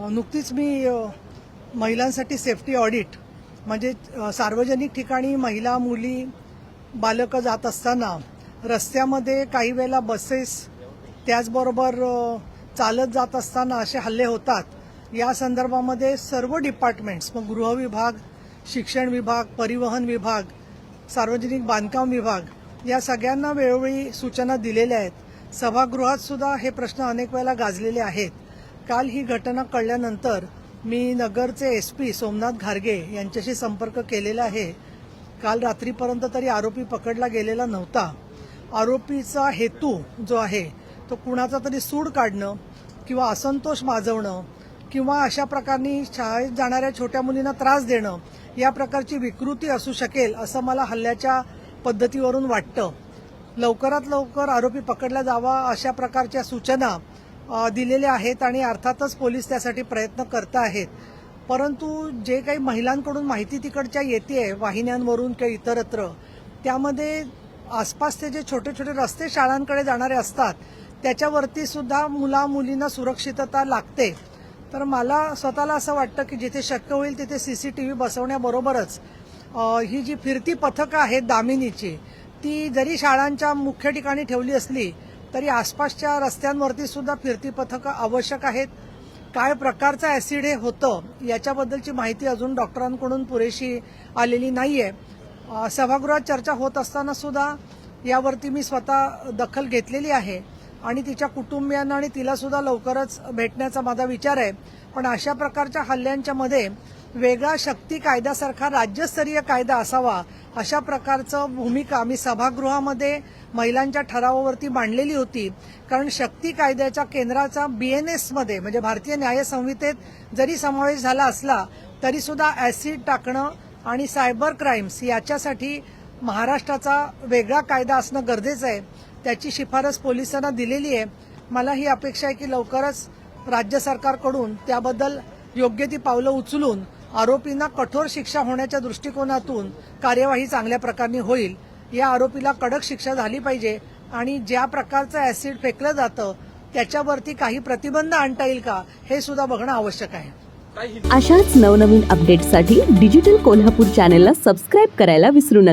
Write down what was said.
नुकतीच मी महिलांसाठी safety audit म्हणजे सार्वजनिक ठिकाणी महिला मुली बालकं जात असताना रस्त्यामध्ये काही वेळेला बसेस त्याचबरोबर चालत जात असताना असे हल्ले होतात। या संदर्भामध्ये सर्व डिपार्टमेंट्स मग गृह विभाग, शिक्षण विभाग, परिवहन विभाग, सार्वजनिक बांधकाम विभाग या सगळ्यांना वेळोवेळी सूचना दिलेल्या आहेत। सभागृहात सुद्धा हे प्रश्न अनेक वेळेला गाजलेले आहेत। काल ही घटना कळल्यानंतर मी नगरचे SP सोमनाथ घारगे यांच्याशी संपर्क केलेला आहे। काल रात्रीपर्यंत तरी आरोपी पकडला गेलेला नव्हता। आरोपीचा हेतू जो आहे तो कुणाचा तरी सूड काढणं किंवा असंतोष माजवणं किंवा अशा प्रकारनी शाळेत जाणाऱ्या छोट्या मुलींना त्रास देणं या प्रकारची विकृती असू शकेल असं मला हल्ल्याच्या पद्धतीवरून वाटतं। लवकरात लवकर आरोपी पकडला जावा अशा प्रकारच्या सूचना दिलेल्या आहेत आणि अर्थातच पोलीस त्यासाठी प्रयत्न करत आहेत। परंतु जे काही महिलांकडून माहिती तिकडच्या येते वाहिन्यांवरून किंवा इतरत्र, त्यामध्ये आसपासचे जे छोटे छोटे रस्ते शाळांकडे जाणारे असतात त्याच्यावरती सुद्धा मुला मुलींना सुरक्षितता लागते। तर मला स्वतःला असं वाटतं की जिथे शक्य होईल तिथे CCTV बसवण्याबरोबरच ही जी फिरती पथकं आहेत दामिनीची ती जरी शाळांच्या मुख्य ठिकाणी ठेवली असली तरी आसपासच्या रस्त्यांवरती सुद्धा फिरती पथकं आवश्यक आहेत। काय प्रकारचं ऍसिड हे होतं याच्याबद्दलची माहिती अजून डॉक्टरांकडून पुरेशी आलेली नाहीये। सभागृहात चर्चा होत असताना सुद्धा यावरती मी स्वतः दखल घेतलेली आहे आणि तिच्या कुटुंबियांना आणि तिला सुद्धा लवकरच भेटण्याचा माझा विचार आहे। पण अशा प्रकारच्या हल्ल्यांच्या मध्ये वेगळा शक्ती कायद्यासारखा राज्यस्तरीय कायदा असावा अशा प्रकारचं भूमिका आम्ही सभागृहामध्ये महिलांच्या ठरावावरती मांडलेली होती। कारण शक्ती कायद्याच्या केंद्राचा BNS मध्ये म्हणजे भारतीय न्याय संहितेत जरी समावेश झाला असला तरी सुद्धा ऍसिड टाकणं आणि सायबर क्राईम्स याच्यासाठी महाराष्ट्राचा वेगळा कायदा असणं गरजेचं आहे। त्याची शिफारस पोलिसांना दिलेली आहे। मला ही अपेक्षा आहे की लवकरच राज्य सरकारकडून त्याबद्दल योग्य ती पावलं उचलून आरोपींना कठोर शिक्षा होण्याच्या दृष्टिकोनातून कार्यवाही चांगल्या प्रकारे होईल। या आरोपीला कडक शिक्षा झाली पाहिजे आणि ज्या प्रकारचं ऍसिड फेकलं जातं त्याच्यावरती काही प्रतिबंध आणता येईल का हे सुद्धा बघणं आवश्यक आहे। अशाच नवनवीन अपडेट्ससाठी डिजिटल कोल्हापूर चॅनेलला सबस्क्राईब करायला विसरू नका।